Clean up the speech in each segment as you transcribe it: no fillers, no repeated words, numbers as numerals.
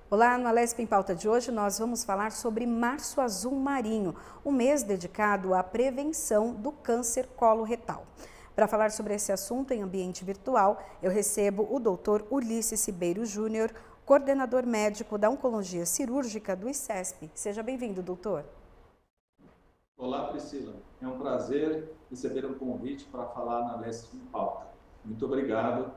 Olá, no Alesp em Pauta de hoje nós vamos falar sobre Março Azul Marinho, um mês dedicado à prevenção do câncer coloretal. Para falar sobre esse assunto em ambiente virtual, eu recebo o Dr. Ulisses Ribeiro Júnior, coordenador médico da Oncologia Cirúrgica do ICESP. Seja bem-vindo, doutor. Olá, Priscila. É um prazer receber um convite para falar na Alesp em Pauta. Muito obrigado,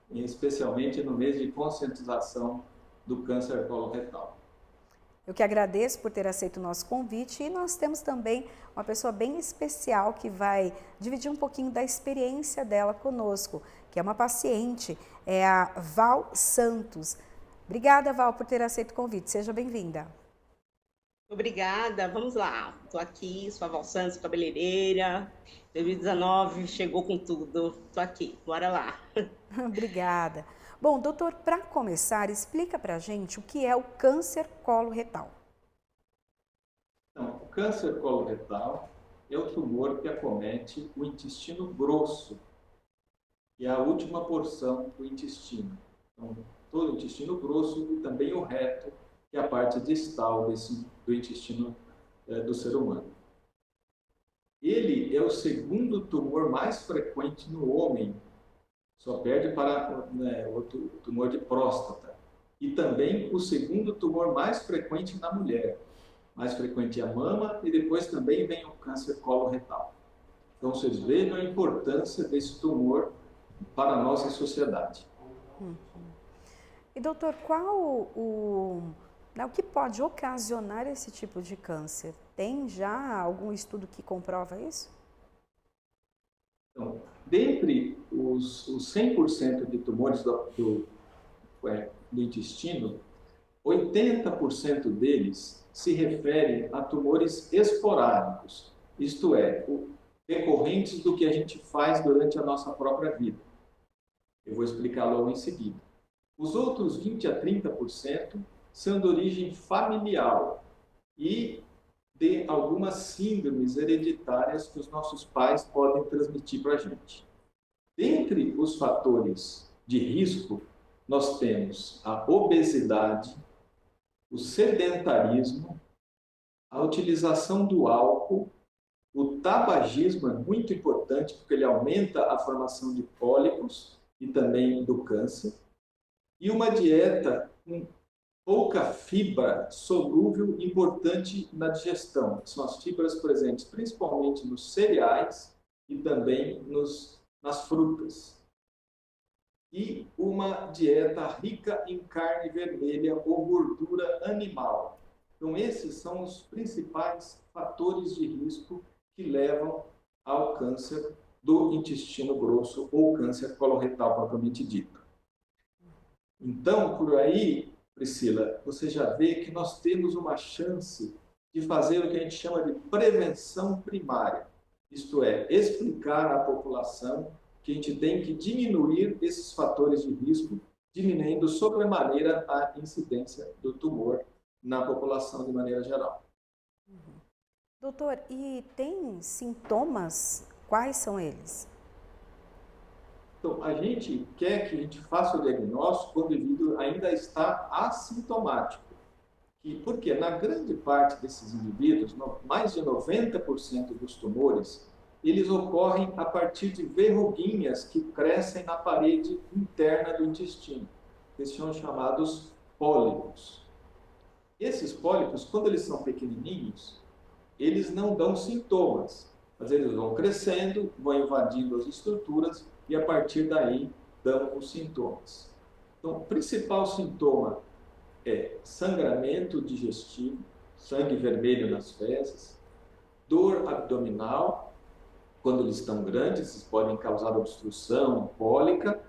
e especialmente no mês de conscientização do câncer coloretal. Eu que agradeço por ter aceito o nosso convite e nós temos também uma pessoa bem especial que vai dividir um pouquinho da experiência dela conosco, que é uma paciente, é a Val Santos. Obrigada, Val, por ter aceito o convite. Seja bem-vinda. Obrigada, vamos lá. Estou aqui, sou a Val Santos, cabeleireira. 2019 chegou com tudo. Estou aqui, bora lá. Obrigada. Bom, doutor, para começar, explica para a gente o que é o câncer coloretal. Então, o câncer coloretal é o tumor que acomete o intestino grosso, que é a última porção do intestino. Então, todo o intestino grosso e também o reto, que é a parte distal do intestino do ser humano. Ele é o segundo tumor mais frequente no homem, só perde para o tumor de próstata. E também o segundo tumor mais frequente na mulher. Mais frequente é a mama e depois também vem o câncer coloretal. Então, vocês vejam a importância desse tumor para a nossa sociedade. E doutor, qual o que pode ocasionar esse tipo de câncer? Tem já algum estudo que comprova isso? Então, dentre os 100% de tumores do intestino, 80% deles se referem a tumores esporádicos, isto é, decorrentes do que a gente faz durante a nossa própria vida. Eu vou explicar logo em seguida. Os outros 20 a 30% são de origem familiar e de algumas síndromes hereditárias que os nossos pais podem transmitir para a gente. Dentre os fatores de risco, nós temos a obesidade, o sedentarismo, a utilização do álcool, o tabagismo é muito importante porque ele aumenta a formação de pólipos e também do câncer, e uma dieta com pouca fibra solúvel importante na digestão. São as fibras presentes principalmente nos cereais e também nas frutas. E uma dieta rica em carne vermelha ou gordura animal. Então, esses são os principais fatores de risco que levam ao câncer do intestino grosso ou câncer coloretal propriamente dito. Então, por aí, Priscila, você já vê que nós temos uma chance de fazer o que a gente chama de prevenção primária. Isto é, explicar à população que a gente tem que diminuir esses fatores de risco, diminuindo sobremaneira a incidência do tumor na população de maneira geral. Doutor, e tem sintomas? Quais são eles? Então, a gente quer que a gente faça o diagnóstico quando o indivíduo ainda está assintomático. Porque na grande parte desses indivíduos, mais de 90% dos tumores, eles ocorrem a partir de verruguinhas que crescem na parede interna do intestino, que são chamados pólipos. Esses pólipos, quando eles são pequenininhos, eles não dão sintomas, mas eles vão crescendo, vão invadindo as estruturas e a partir daí dão os sintomas. Então, o principal sintoma é sangramento digestivo, sangue vermelho nas fezes, dor abdominal, quando eles estão grandes, eles podem causar obstrução cólica,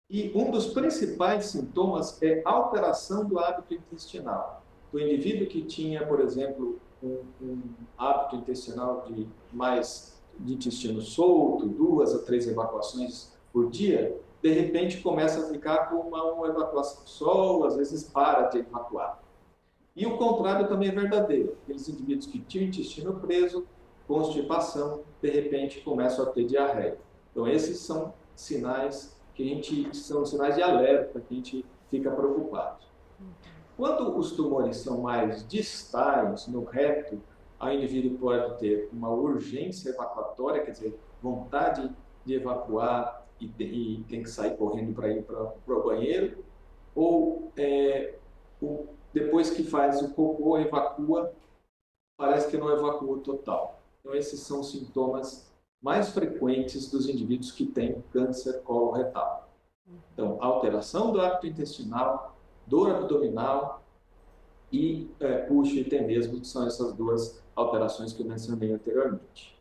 e um dos principais sintomas é alteração do hábito intestinal. O indivíduo que tinha, por exemplo, um hábito intestinal de intestino solto, 2 a 3 evacuações por dia, de repente começa a ficar com uma evacuação só, ou às vezes para de evacuar. E o contrário também é verdadeiro. Aqueles indivíduos que tinham o intestino preso, constipação, de repente começam a ter diarreia. Então esses são sinais são sinais de alerta que a gente fica preocupado. Quando os tumores são mais distais no reto, o indivíduo pode ter uma urgência evacuatória, quer dizer, vontade de evacuar e tem que sair correndo para ir para o banheiro, ou depois que faz o cocô, evacua, parece que não evacua total. Então, esses são os sintomas mais frequentes dos indivíduos que têm câncer coloretal. Então, alteração do hábito intestinal, dor abdominal e puxo e tenesmo, que são essas duas alterações que eu mencionei anteriormente.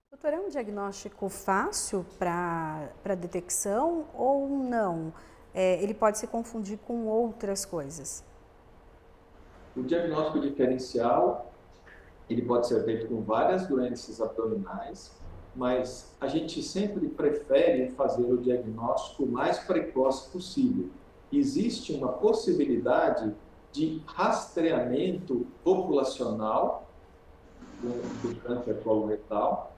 Doutor, é um diagnóstico fácil para detecção ou não? Ele pode se confundir com outras coisas? O diagnóstico diferencial, ele pode ser feito com várias doenças abdominais, mas a gente sempre prefere fazer o diagnóstico o mais precoce possível. Existe uma possibilidade de rastreamento populacional do câncer coloretal,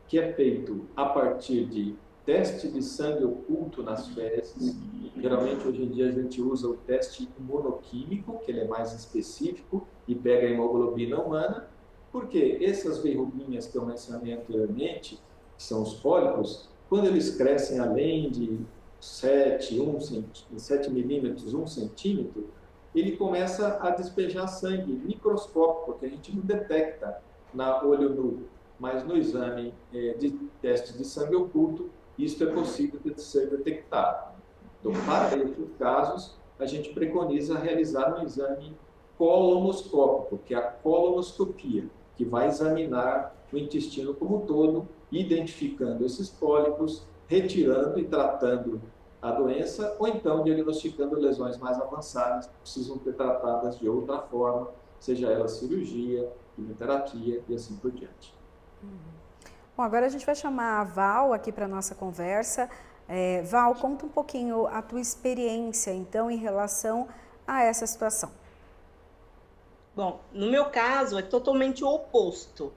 que é feito a partir de teste de sangue oculto nas fezes. Geralmente, hoje em dia, a gente usa o teste imunoquímico, que ele é mais específico e pega a hemoglobina humana, porque essas verruguinhas que eu mencionei anteriormente, que são os pólipos, quando eles crescem além de 7 milímetros, 1 centímetro, ele começa a despejar sangue microscópico, que a gente não detecta na olho nu, mas no exame de teste de sangue oculto, isso é possível de ser detectado. Então, para esses casos, a gente preconiza realizar um exame colonoscópico, que é a colonoscopia, que vai examinar o intestino como um todo, identificando esses pólipos, retirando e tratando a doença, ou então diagnosticando lesões mais avançadas, que precisam ser tratadas de outra forma, seja ela cirurgia, quimioterapia e assim por diante. Bom, agora a gente vai chamar a Val aqui para a nossa conversa. Val, conta um pouquinho a tua experiência, então, em relação a essa situação. Bom, no meu caso é totalmente o oposto.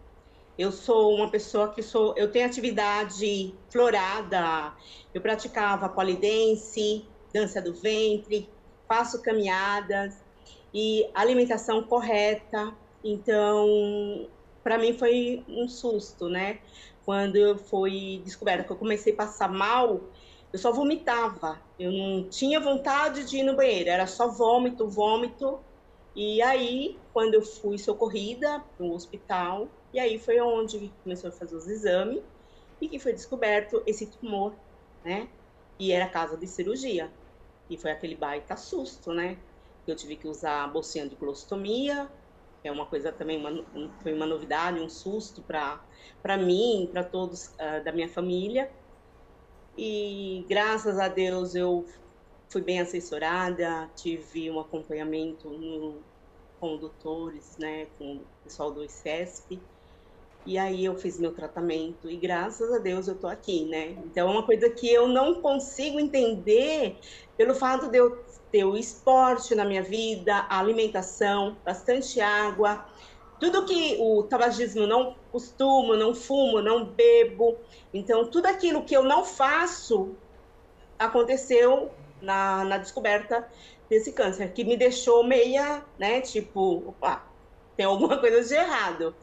Eu sou uma pessoa eu tenho atividade florada, eu praticava polidense, dança do ventre, faço caminhadas e alimentação correta. Então, para mim foi um susto, né? Quando eu fui descoberta que eu comecei a passar mal, eu só vomitava. Eu não tinha vontade de ir no banheiro, era só vômito, vômito. E aí, quando eu fui socorrida para o hospital, e aí foi onde começou a fazer os exames e que foi descoberto esse tumor, né? E era casa de cirurgia. E foi aquele baita susto, né? Eu tive que usar a bolsinha de colostomia, que é uma coisa também, foi uma novidade, um susto para mim, para todos da minha família. E graças a Deus eu fui bem assessorada, tive um acompanhamento com doutores, né, com o pessoal do ICESP. E aí eu fiz meu tratamento e graças a Deus eu tô aqui, né? Então é uma coisa que eu não consigo entender pelo fato de eu ter o esporte na minha vida, a alimentação, bastante água, tudo que o tabagismo não costumo, não fumo, não bebo. Então tudo aquilo que eu não faço aconteceu na descoberta desse câncer, que me deixou meia, né, tipo, opa, tem alguma coisa de errado.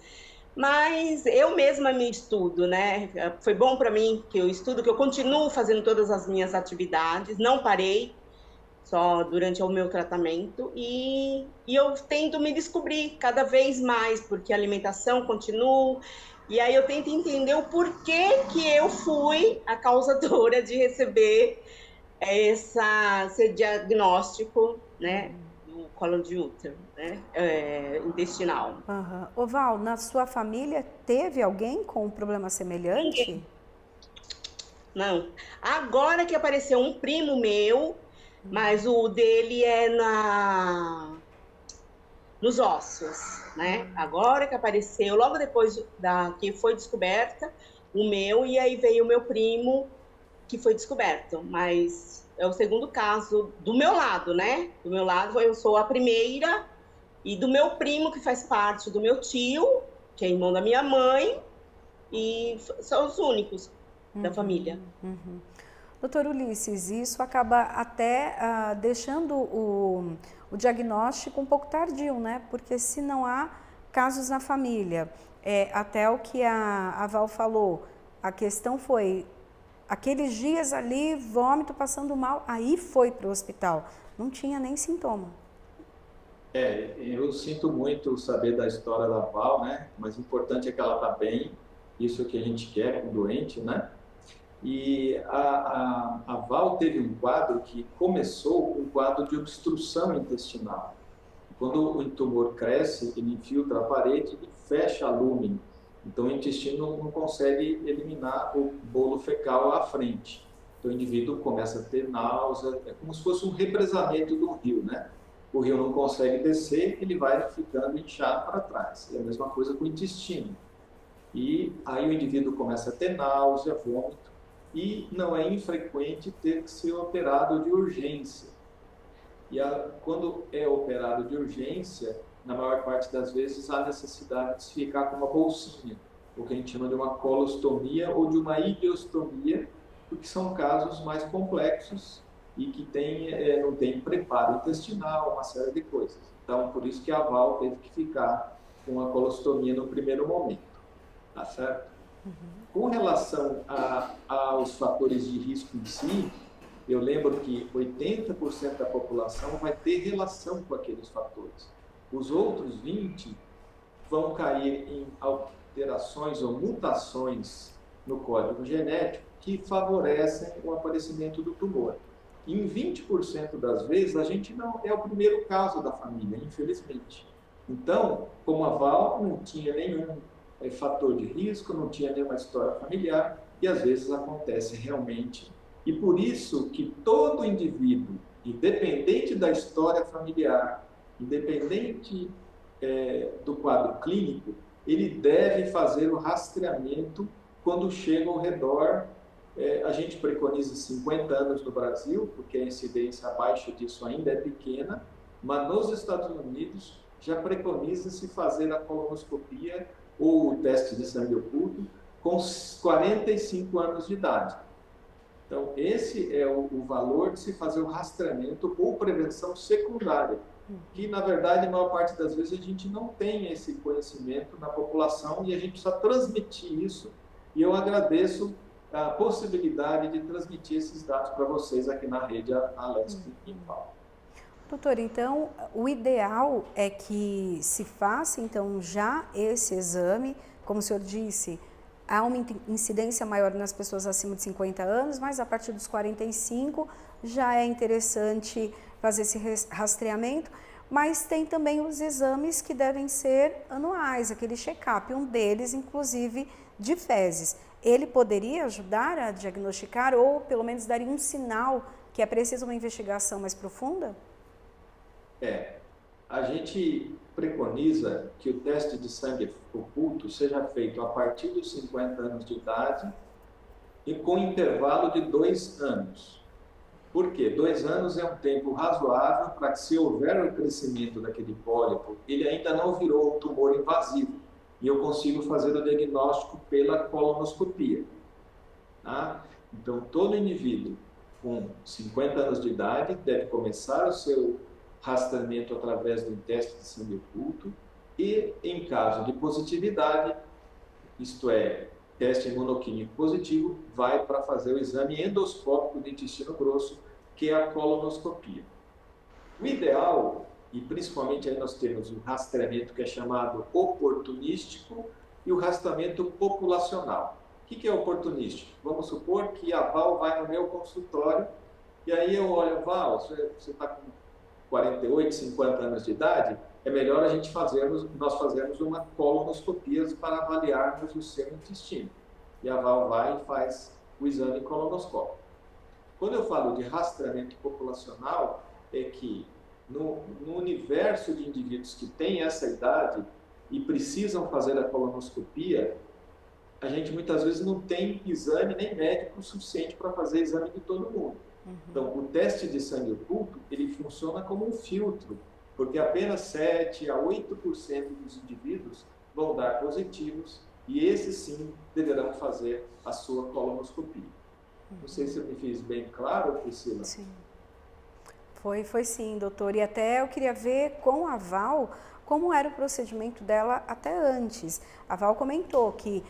Mas eu mesma me estudo, né? Foi bom para mim que eu estudo, que eu continuo fazendo todas as minhas atividades, não parei, só durante o meu tratamento, e eu tento me descobrir cada vez mais, porque a alimentação continua, e aí eu tento entender o porquê que eu fui a causadora de receber esse diagnóstico, né? Colo de útero, né? Intestinal. Uhum. Ô Val, na sua família teve alguém com um problema semelhante? Não. Agora que apareceu um primo meu, mas o dele é nos ossos, né? Agora que apareceu, logo depois que foi descoberta, o meu, e aí veio o meu primo que foi descoberto, mas é o segundo caso do meu lado, né? Do meu lado, eu sou a primeira, e do meu primo, que faz parte do meu tio, que é irmão da minha mãe, e são os únicos da família. Doutor Ulisses, isso acaba até deixando o diagnóstico um pouco tardio, né? Porque se não há casos na família, até o que a Val falou, a questão foi aqueles dias ali, vômito, passando mal, aí foi para o hospital, não tinha nem sintoma. Eu sinto muito saber da história da Val, né? Mas o importante é que ela está bem, isso é o que a gente quer com o doente, né? E a Val teve um quadro que começou com um quadro de obstrução intestinal. Quando o tumor cresce, ele infiltra a parede e fecha a lúmen. Então, o intestino não consegue eliminar o bolo fecal à frente. Então, o indivíduo começa a ter náusea, é como se fosse um represamento do rio, né? O rio não consegue descer, ele vai ficando inchado para trás. É a mesma coisa com o intestino. E aí o indivíduo começa a ter náusea, vômito, e não é infrequente ter que ser operado de urgência. Quando é operado de urgência, na maior parte das vezes há necessidade de se ficar com uma bolsinha, o que a gente chama de uma colostomia ou de uma ileostomia, porque são casos mais complexos e que não tem preparo intestinal, uma série de coisas. Então, por isso que a Val teve que ficar com a colostomia no primeiro momento, tá certo? Com relação aos fatores de risco em si, eu lembro que 80% da população vai ter relação com aqueles fatores. Os outros 20% vão cair em alterações ou mutações no código genético que favorecem o aparecimento do tumor. Em 20% das vezes, a gente não é o primeiro caso da família, infelizmente. Então, como a Val não tinha nenhum fator de risco, não tinha nenhuma história familiar, e às vezes acontece realmente. E por isso que todo indivíduo, independente da história familiar, independente do quadro clínico, ele deve fazer o rastreamento quando chega ao redor. A gente preconiza 50 anos no Brasil, porque a incidência abaixo disso ainda é pequena, mas nos Estados Unidos já preconiza-se fazer a colonoscopia ou o teste de sangue oculto com 45 anos de idade. Então, esse é o valor de se fazer o rastreamento ou prevenção secundária, que, na verdade, a maior parte das vezes a gente não tem esse conhecimento na população e a gente precisa transmitir isso, e eu agradeço a possibilidade de transmitir esses dados para vocês aqui na rede Alesp em Paulo. Doutor, então, o ideal é que se faça, então, já esse exame, como o senhor disse, há uma incidência maior nas pessoas acima de 50 anos, mas a partir dos 45 já é interessante fazer esse rastreamento, mas tem também os exames que devem ser anuais, aquele check-up, um deles, inclusive, de fezes. Ele poderia ajudar a diagnosticar ou, pelo menos, daria um sinal que é preciso uma investigação mais profunda? A gente preconiza que o teste de sangue oculto seja feito a partir dos 50 anos de idade e com intervalo de 2 anos. Por quê? 2 anos é um tempo razoável para que, se houver o crescimento daquele pólipo, ele ainda não virou um tumor invasivo e eu consigo fazer o diagnóstico pela colonoscopia. Tá? Então, todo indivíduo com 50 anos de idade deve começar o seu rastreamento através de um teste de sangue oculto e, em caso de positividade, isto é, teste imunoquímico positivo, vai para fazer o exame endoscópico do intestino grosso, que é a colonoscopia. O ideal, e principalmente aí nós temos o rastreamento que é chamado oportunístico e o rastreamento populacional. O que é oportunístico? Vamos supor que a Val vai no meu consultório e aí eu olho, Val, você está com 48, 50 anos de idade, é melhor nós fazermos uma colonoscopia para avaliarmos o seu intestino. E a Val vai e faz o exame colonoscópico. Quando eu falo de rastreamento populacional, é que no universo de indivíduos que têm essa idade e precisam fazer a colonoscopia, a gente muitas vezes não tem exame nem médico suficiente para fazer exame de todo mundo. Então, o teste de sangue oculto, ele funciona como um filtro, porque apenas 7 a 8% dos indivíduos vão dar positivos e esses sim deverão fazer a sua colonoscopia. Não sei se eu me fiz bem claro, Priscila. Sim. Foi sim, doutor. E até eu queria ver com a Val como era o procedimento dela até antes. A Val comentou que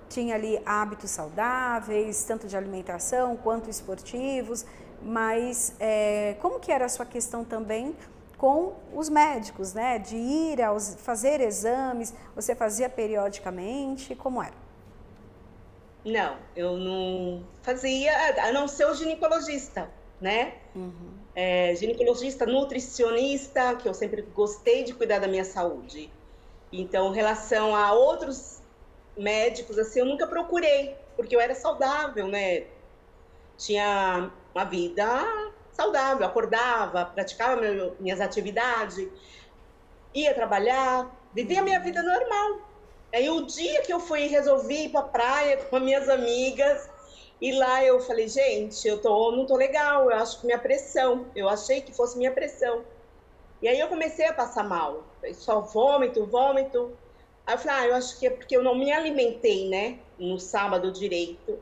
tinha ali hábitos saudáveis, tanto de alimentação quanto esportivos, mas como que era a sua questão também com os médicos, né? De ir fazer exames, você fazia periodicamente, como era? Não, eu não fazia, a não ser o ginecologista, né? Ginecologista, nutricionista, que eu sempre gostei de cuidar da minha saúde. Então, em relação a outros médicos, assim, eu nunca procurei, porque eu era saudável, né? Tinha uma vida saudável, acordava, praticava minhas atividades, ia trabalhar, vivia a minha vida normal. Aí o dia que eu resolvi ir para a praia com as minhas amigas, e lá eu falei, gente, não tô legal, eu acho que eu achei que fosse minha pressão. E aí eu comecei a passar mal, só vômito. Aí eu falei, eu acho que é porque eu não me alimentei, né, no sábado direito.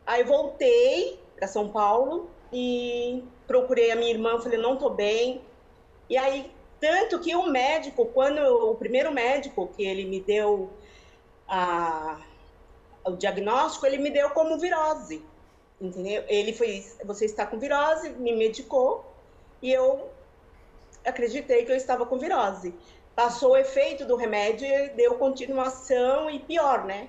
Aí voltei para São Paulo e procurei a minha irmã, falei, não tô bem. E aí, tanto que o primeiro médico que ele me deu o diagnóstico, ele me deu como virose, entendeu? Ele você está com virose, me medicou, e eu acreditei que eu estava com virose. Passou o efeito do remédio e deu continuação e pior, né?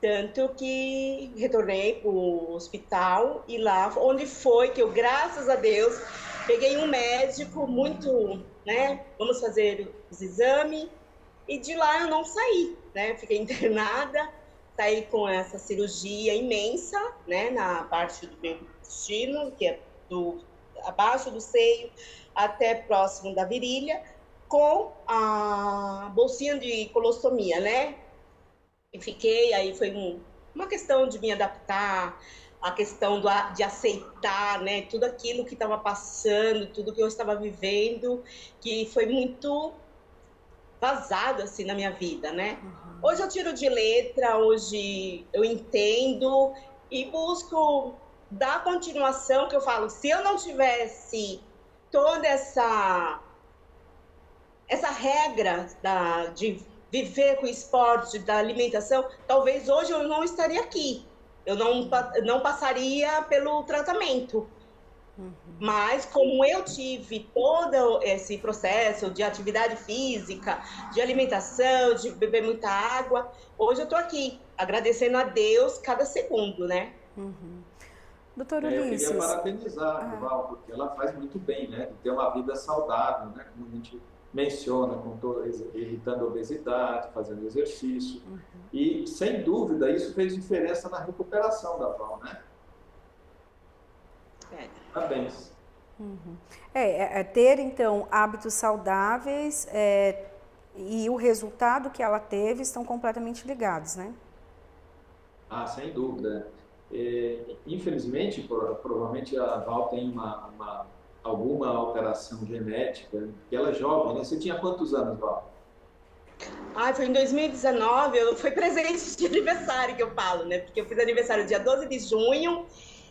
Tanto que retornei para o hospital e lá onde foi que eu, graças a Deus, peguei um médico muito, né? Vamos fazer os exames. E de lá eu não saí, né? Fiquei internada, saí com essa cirurgia imensa, né? Na parte do meu intestino, que é abaixo do seio até próximo da virilha, com a bolsinha de colostomia, né? E fiquei, aí foi uma questão de me adaptar, a questão de aceitar, né? Tudo aquilo que estava passando, tudo que eu estava vivendo, que foi muito vazado assim na minha vida, né? Hoje eu tiro de letra, hoje eu entendo e busco dar continuação, que eu falo, se eu não tivesse toda essa regra de viver com o esporte, da alimentação, talvez hoje eu não estaria aqui, eu não passaria pelo tratamento. Mas como eu tive todo esse processo de atividade física, de alimentação, de beber muita água, hoje eu estou aqui, agradecendo a Deus cada segundo, né? Doutor Eu Ulisses. queria parabenizar a Val, porque ela faz muito bem, né? De ter uma vida saudável, né? Como a gente menciona, evitando a obesidade, fazendo exercício. E, sem dúvida, isso fez diferença na recuperação da Val, né? Parabéns. Ter, então, hábitos saudáveis e o resultado que ela teve estão completamente ligados, né? Sem dúvida. Infelizmente, provavelmente a Val tem alguma alteração genética, e ela é jovem, né? Você tinha quantos anos, Val? Foi em 2019, foi presente de aniversário que eu falo, né? Porque eu fiz aniversário dia 12 de junho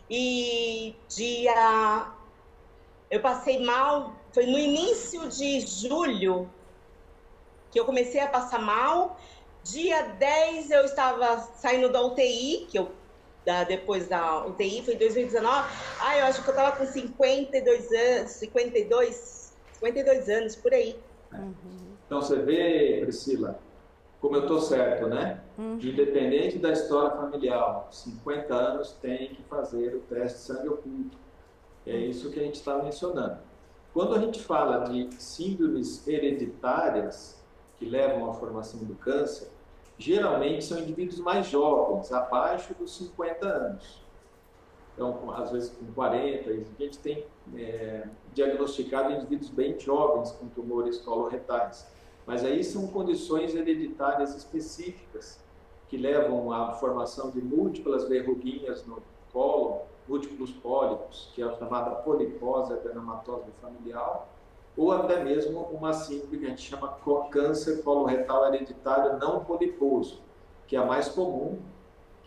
e eu passei mal, foi no início de julho que eu comecei a passar mal. Dia 10 eu estava saindo da UTI, depois da UTI, foi em 2019. Eu acho que eu estava com 52 anos, por aí. Então você vê, Priscila, como eu estou certo, né? Independente da história familiar, 50 anos tem que fazer o teste de sangue oculto. É isso que a gente está mencionando. Quando a gente fala de síndromes hereditárias que levam à formação do câncer, geralmente são indivíduos mais jovens, abaixo dos 50 anos. Então, às vezes com 40, a gente tem diagnosticado indivíduos bem jovens com tumores coloretais. Mas aí são condições hereditárias específicas que levam à formação de múltiplas verruguinhas no cólon, múltiplos pólipos, que é a chamada polipose adenomatose familiar, ou até mesmo uma síndrome que a gente chama câncer coloretal hereditário não poliposo, que é a mais comum,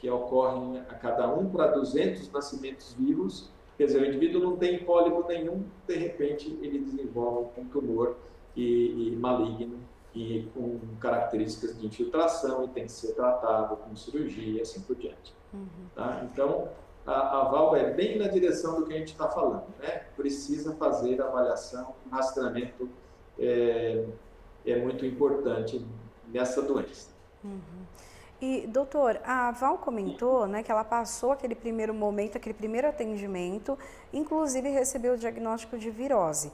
que ocorrem a cada 1 para 200 nascimentos vivos. Quer dizer, o indivíduo não tem pólipo nenhum, de repente ele desenvolve um tumor maligno e com características de infiltração e tem que ser tratado com cirurgia e assim por diante. Tá? Então, a válvula é bem na direção do que a gente está falando, né? Precisa fazer a avaliação, o rastreamento é muito importante nessa doença. E, doutor, a Val comentou, né, que ela passou aquele primeiro momento, aquele primeiro atendimento, inclusive recebeu o diagnóstico de virose.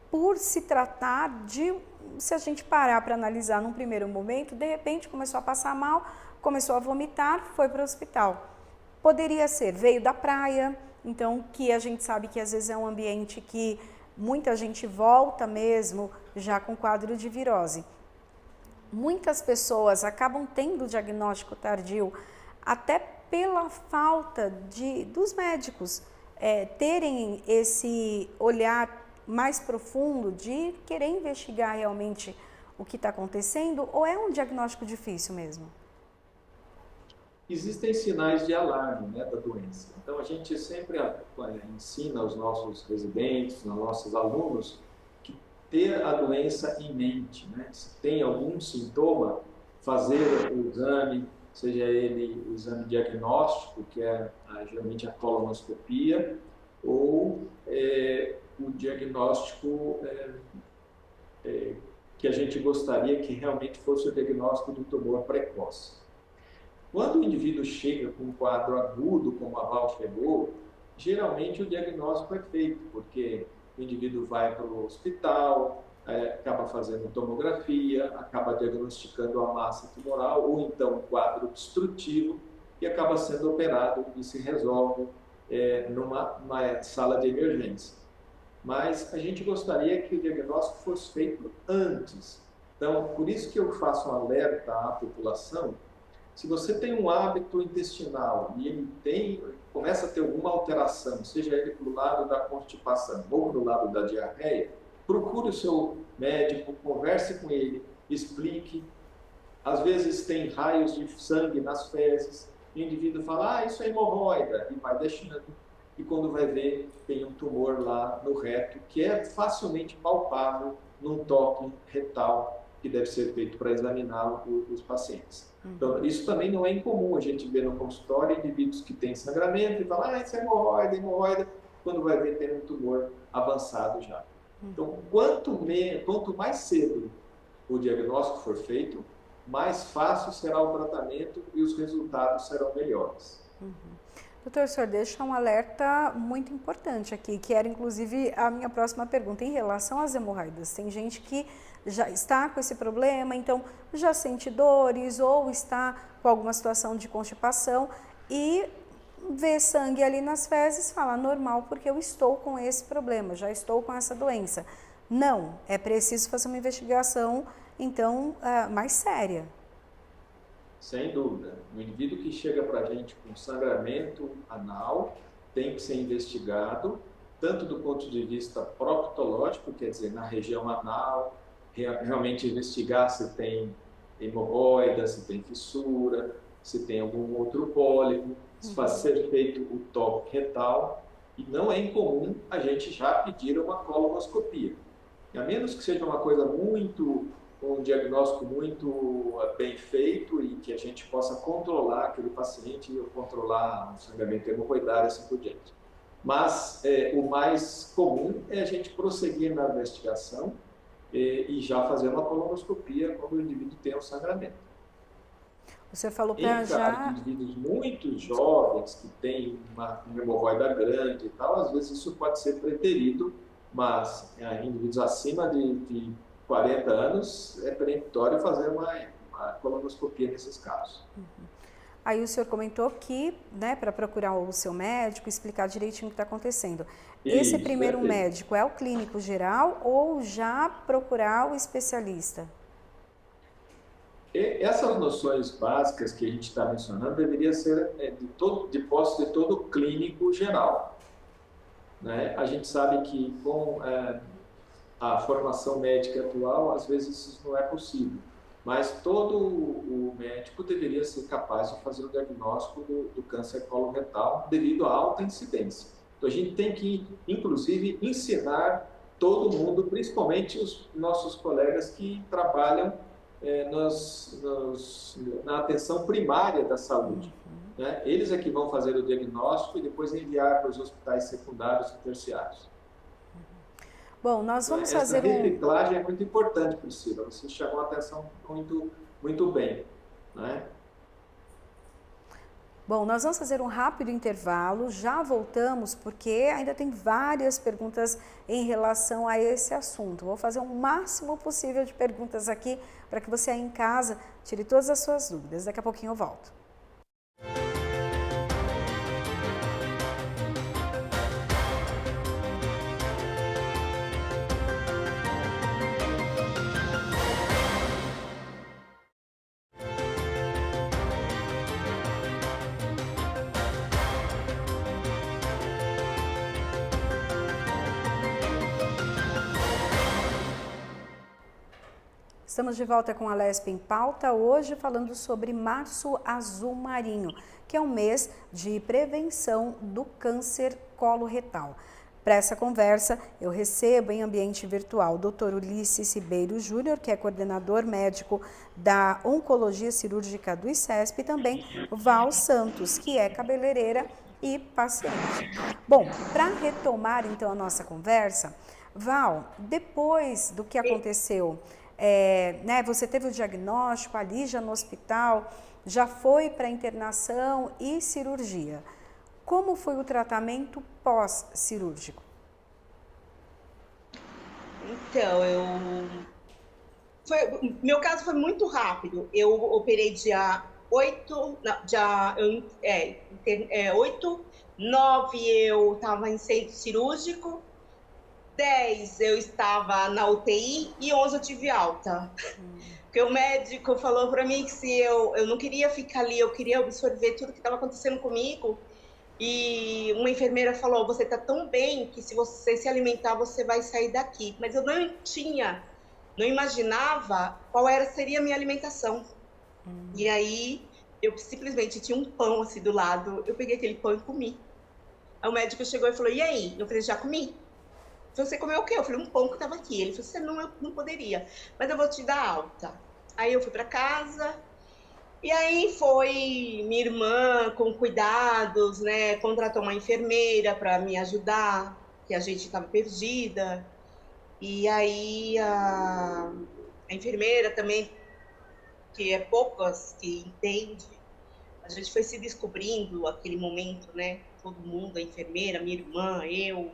Por se tratar de, se a gente parar para analisar num primeiro momento, de repente começou a passar mal, começou a vomitar, foi para o hospital. Poderia ser, veio da praia, então que a gente sabe que às vezes é um ambiente que muita gente volta mesmo já com quadro de virose. Muitas pessoas acabam tendo diagnóstico tardio até pela falta dos médicos terem esse olhar mais profundo de querer investigar realmente o que está acontecendo, ou é um diagnóstico difícil mesmo? Existem sinais de alarme, né, da doença. Então, a gente sempre ensina aos nossos residentes, aos nossos alunos, que ter a doença em mente, né? Se tem algum sintoma, fazer o exame, seja ele o exame diagnóstico, que é geralmente a colonoscopia, ou o diagnóstico que a gente gostaria que realmente fosse o diagnóstico do tumor precoce. Quando o indivíduo chega com um quadro agudo, como a Val chegou, geralmente o diagnóstico é feito, porque o indivíduo vai para o hospital, acaba fazendo tomografia, acaba diagnosticando a massa tumoral, ou então um quadro obstrutivo, e acaba sendo operado e se resolve numa sala de emergência. Mas a gente gostaria que o diagnóstico fosse feito antes. Então, por isso que eu faço um alerta à população. Se você tem um hábito intestinal e ele começa a ter alguma alteração, seja ele para o lado da constipação ou para o lado da diarreia, procure o seu médico, converse com ele, explique. Às vezes tem raios de sangue nas fezes, e o indivíduo fala, isso é hemorroida, e vai deixando. E quando vai ver, tem um tumor lá no reto, que é facilmente palpável num toque retal, que deve ser feito para examinar os pacientes. Então, isso também não é incomum, a gente vê no consultório indivíduos que têm sangramento e fala, isso é hemorroida, quando vai ver tem um tumor avançado já. Então, quanto mais cedo o diagnóstico for feito, mais fácil será o tratamento e os resultados serão melhores. Doutor, o senhor deixa um alerta muito importante aqui, que era inclusive a minha próxima pergunta em relação às hemorroidas. Tem gente que já está com esse problema, então já sente dores ou está com alguma situação de constipação e vê sangue ali nas fezes, fala normal porque eu estou com esse problema, já estou com essa doença. Não, é preciso fazer uma investigação então mais séria. Sem dúvida. O indivíduo que chega para a gente com sangramento anal tem que ser investigado, tanto do ponto de vista proctológico, quer dizer, na região anal, realmente investigar se tem hemorroida, se tem fissura, se tem algum outro pólipo, se vai ser feito o toque retal, e não é incomum a gente já pedir uma colonoscopia. E a menos que seja uma coisa um diagnóstico muito bem feito e que a gente possa controlar aquele paciente ou controlar o sangramento hemorroidário e assim por diante. Mas o mais comum é a gente prosseguir na investigação e já fazer uma colonoscopia quando o indivíduo tem um sangramento. Você falou para já... indivíduos muito jovens que têm uma hemorroida grande e tal, às vezes isso pode ser preterido, mas indivíduos acima de 40 anos é peremptório fazer uma colonoscopia nesses casos. Aí o senhor comentou que, né, para procurar o seu médico, explicar direitinho o que está acontecendo. Esse primeiro médico é o clínico geral ou já procurar o especialista? Essas noções básicas que a gente está mencionando deveriam ser de posse de todo clínico geral. Né? A gente sabe que com a formação médica atual, às vezes isso não é possível. Mas todo o médico deveria ser capaz de fazer o diagnóstico do câncer coloretal devido à alta incidência. Então, a gente tem que, inclusive, ensinar todo mundo, principalmente os nossos colegas que trabalham na atenção primária da saúde. Né? Eles é que vão fazer o diagnóstico e depois enviar para os hospitais secundários e terciários. Bom, nós vamos Essa fazer reciclagem é muito importante, Priscila. Você chamou a atenção muito bem. Né? Bom, nós vamos fazer um rápido intervalo, já voltamos porque ainda tem várias perguntas em relação a esse assunto. Vou fazer o máximo possível de perguntas aqui para que você aí em casa tire todas as suas dúvidas. Daqui a pouquinho eu volto. Estamos de volta com a Lesp em Pauta, hoje falando sobre Março Azul Marinho, que é um mês de prevenção do câncer coloretal. Para essa conversa, eu recebo em ambiente virtual o Dr. Ulisses Ribeiro Júnior, que é coordenador médico da Oncologia Cirúrgica do ICESP, e também Val Santos, que é cabeleireira e paciente. Bom, para retomar então a nossa conversa, Val, depois do que aconteceu, você teve o diagnóstico ali já no hospital, já foi para internação e cirurgia. Como foi o tratamento pós-cirúrgico? Então, meu caso foi muito rápido. Eu operei dia 8, 9 eu estava em centro cirúrgico, 10 eu estava na UTI e 11 eu tive alta. Porque o médico falou para mim que se eu não queria ficar ali, eu queria absorver tudo que estava acontecendo comigo. E uma enfermeira falou, você está tão bem que se você se alimentar, você vai sair daqui. Mas eu não imaginava qual seria a minha alimentação. E aí, eu simplesmente tinha um pão assim do lado, eu peguei aquele pão e comi. Aí o médico chegou e falou, e aí? Eu falei, já comi. Você comeu o quê? Eu falei, um pão que estava aqui. Ele falou, eu não poderia, mas eu vou te dar alta. Aí eu fui para casa, e aí foi minha irmã com cuidados, né? Contratou uma enfermeira para me ajudar, que a gente estava perdida. E aí a enfermeira também, que é poucas que entende, a gente foi se descobrindo aquele momento, né? Todo mundo, a enfermeira, minha irmã, eu.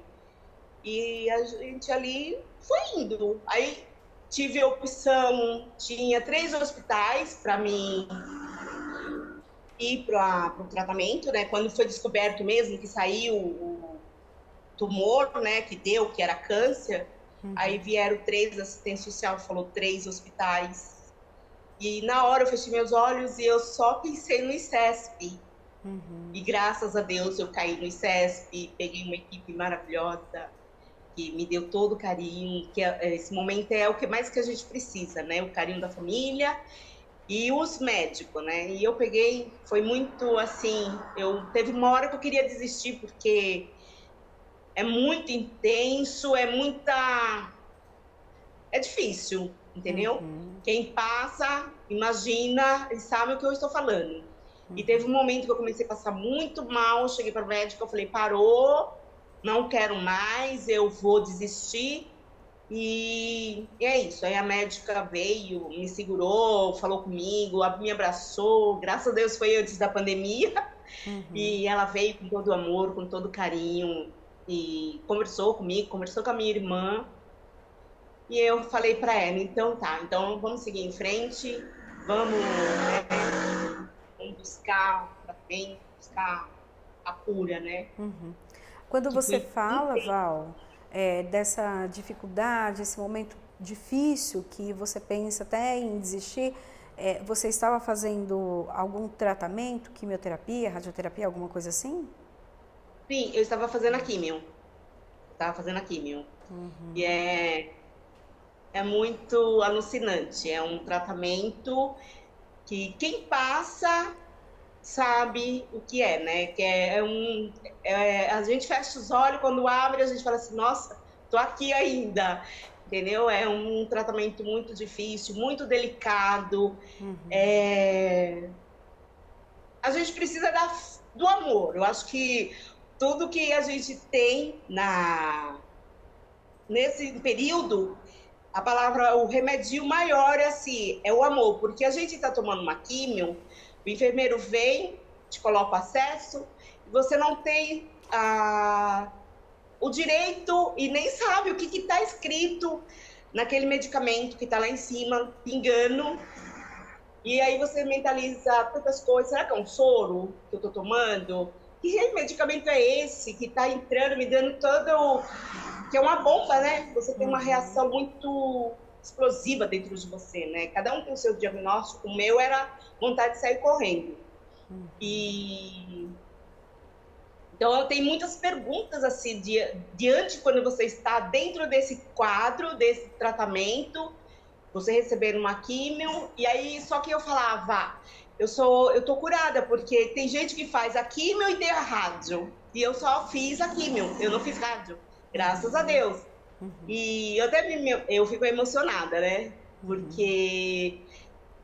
E a gente ali foi indo. Aí tive a opção, tinha 3 hospitais para mim ir para o tratamento, né? Quando foi descoberto mesmo que saiu o tumor, né? Que era câncer, aí vieram 3, a assistência social falou 3 hospitais. E na hora eu fechei meus olhos e eu só pensei no ICESP. E graças a Deus eu caí no ICESP, peguei uma equipe maravilhosa, que me deu todo o carinho, que esse momento é o que mais que a gente precisa, né? O carinho da família e os médicos, né? E eu peguei, foi muito assim, teve uma hora que eu queria desistir, porque é muito intenso, é difícil, entendeu? Quem passa, imagina e sabe o que eu estou falando. E teve um momento que eu comecei a passar muito mal, cheguei para o médico, eu falei, parou, não quero mais, eu vou desistir. E é isso. Aí a médica veio, me segurou, falou comigo, me abraçou. Graças a Deus foi antes da pandemia. E ela veio com todo o amor, com todo o carinho. E conversou comigo, conversou com a minha irmã. E eu falei para ela, então vamos seguir em frente. Vamos buscar o tratamento, buscar a cura, né? Quando você fala, Val, dessa dificuldade, esse momento difícil que você pensa até em desistir, você estava fazendo algum tratamento, quimioterapia, radioterapia, alguma coisa assim? Sim, eu estava fazendo a quimio. E é muito alucinante. É um tratamento que quem passa sabe o que é, né? Que a gente fecha os olhos, quando abre, a gente fala assim, nossa, tô aqui ainda, entendeu? É um tratamento muito difícil, muito delicado. A gente precisa do amor. Eu acho que tudo que a gente tem nesse período, a palavra, o remédio maior é assim, é o amor, porque a gente está tomando uma químio, o enfermeiro vem, te coloca o acesso, e você não tem o direito e nem sabe o que está escrito naquele medicamento que está lá em cima, pingando. E aí você mentaliza tantas coisas. Será que é um soro que eu estou tomando? Que medicamento é esse que está entrando, me dando todo... Que é uma bomba, né? Você tem uma reação muito explosiva dentro de você, né? Cada um tem o seu diagnóstico. O meu era vontade de sair correndo. Então, eu tenho muitas perguntas, assim, diante quando você está dentro desse quadro, desse tratamento, você recebendo uma químio, e aí, só que eu falava, eu tô curada, porque tem gente que faz a químio e tem a rádio, e eu só fiz a químio, eu não fiz rádio, graças a Deus. E eu fico emocionada, né? Porque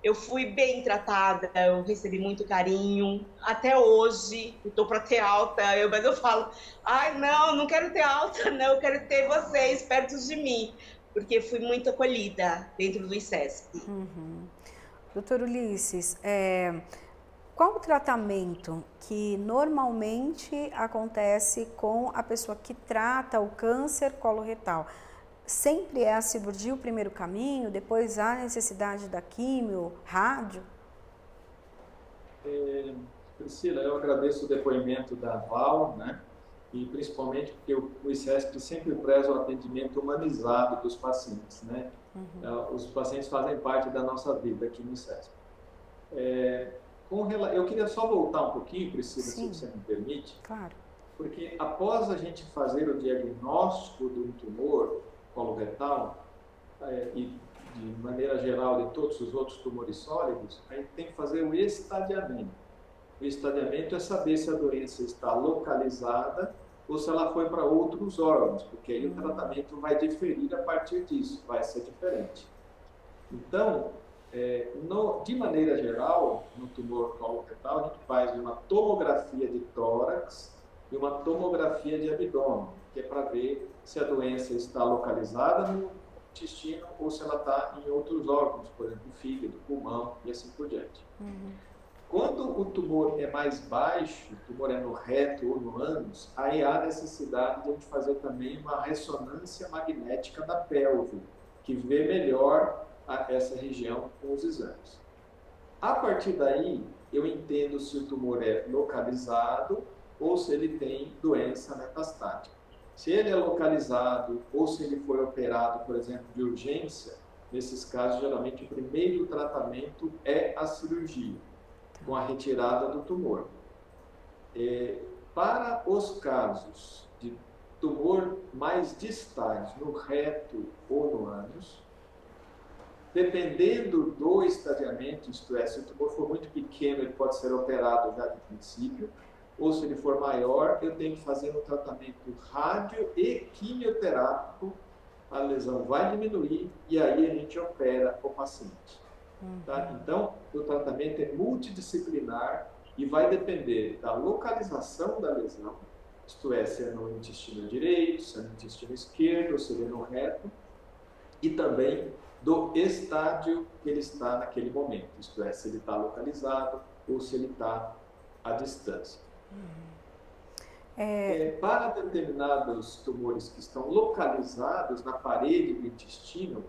eu fui bem tratada, eu recebi muito carinho, até hoje, eu tô para ter alta, mas eu falo, ai, não quero ter alta, não, eu quero ter vocês perto de mim, porque fui muito acolhida dentro do ICESP. Doutor Ulisses, qual o tratamento que normalmente acontece com a pessoa que trata o câncer coloretal? Sempre é a cirurgia o primeiro caminho, depois há necessidade da químio, rádio? Priscila, eu agradeço o depoimento da Val, né? E principalmente porque o ICESP sempre preza o atendimento humanizado dos pacientes, né? Os pacientes fazem parte da nossa vida aqui no ICESP. Eu queria só voltar um pouquinho, Priscila, se você me permite. Claro. Porque após a gente fazer o diagnóstico do tumor coloretal, e de maneira geral de todos os outros tumores sólidos, a gente tem que fazer o estadiamento. O estadiamento é saber se a doença está localizada ou se ela foi para outros órgãos, porque aí o tratamento vai diferir a partir disso, vai ser diferente. Então, de maneira geral, no tumor coloretal, a gente faz uma tomografia de tórax e uma tomografia de abdômen, que é para ver se a doença está localizada no intestino ou se ela está em outros órgãos, por exemplo, fígado, pulmão e assim por diante. Quando o tumor é mais baixo, o tumor é no reto ou no ânus, aí há necessidade de a gente fazer também uma ressonância magnética da pelve, que vê melhor essa região com os exames. A partir daí, eu entendo se o tumor é localizado ou se ele tem doença metastática. Se ele é localizado ou se ele foi operado, por exemplo, de urgência, nesses casos, geralmente o primeiro tratamento é a cirurgia, com a retirada do tumor. Para os casos de tumor mais distais, no reto ou no ânus, dependendo do estadiamento, isto é, se o tumor for muito pequeno, ele pode ser operado já de princípio, ou se ele for maior, eu tenho que fazer um tratamento rádio e quimioterápico, a lesão vai diminuir e aí a gente opera o paciente. Tá? Então, o tratamento é multidisciplinar e vai depender da localização da lesão, isto é, se é no intestino direito, se é no intestino esquerdo, se é no reto, e também do estádio que ele está naquele momento, isto é, se ele está localizado ou se ele está à distância. Para determinados tumores que estão localizados na parede do intestino,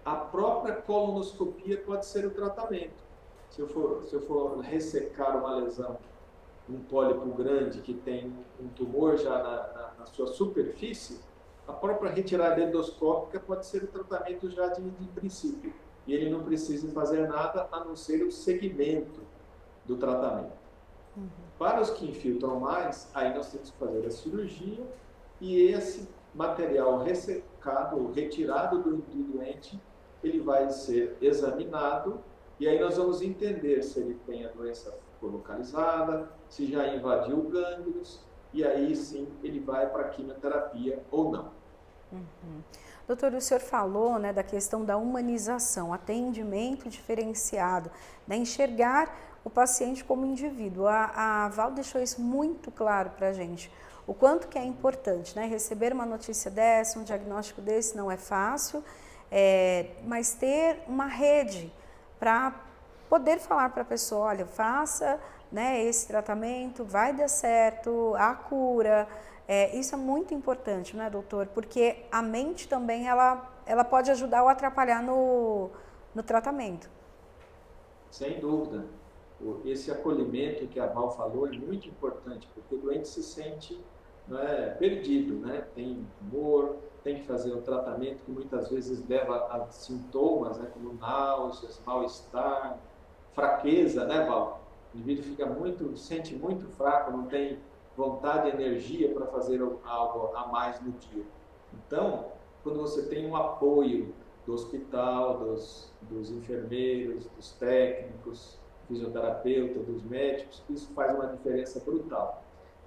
a própria colonoscopia pode ser o tratamento. Se eu for ressecar uma lesão, um pólipo grande que tem um tumor já na sua superfície, a própria retirada endoscópica pode ser o tratamento já de princípio. E ele não precisa fazer nada a não ser o segmento do tratamento. Para os que infiltram mais, aí nós temos que fazer a cirurgia e esse material ressecado ou retirado do doente, ele vai ser examinado E aí nós vamos entender se ele tem a doença localizada, se já invadiu gânglios, e aí sim ele vai para a quimioterapia ou não. Doutor, o senhor falou, né, da questão da humanização, atendimento diferenciado, né, enxergar o paciente como indivíduo. A Val deixou isso muito claro para a gente, o quanto que é importante, né, receber uma notícia dessa, um diagnóstico desse não é fácil, mas ter uma rede para poder falar para a pessoa, olha, faça, né, esse tratamento, vai dar certo, a cura. Isso é muito importante, né, doutor? Porque a mente também, ela pode ajudar ou atrapalhar no tratamento. Sem dúvida. Esse acolhimento que a Val falou é muito importante, porque o doente se sente, perdido, né? Tem tumor, tem que fazer um tratamento que muitas vezes leva a sintomas, né, como náuseas, mal-estar, fraqueza, né, Val? O indivíduo sente muito fraco, não tem vontade e energia para fazer algo a mais no dia. Então, quando você tem um apoio do hospital, dos enfermeiros, dos técnicos, fisioterapeuta, dos médicos, isso faz uma diferença brutal.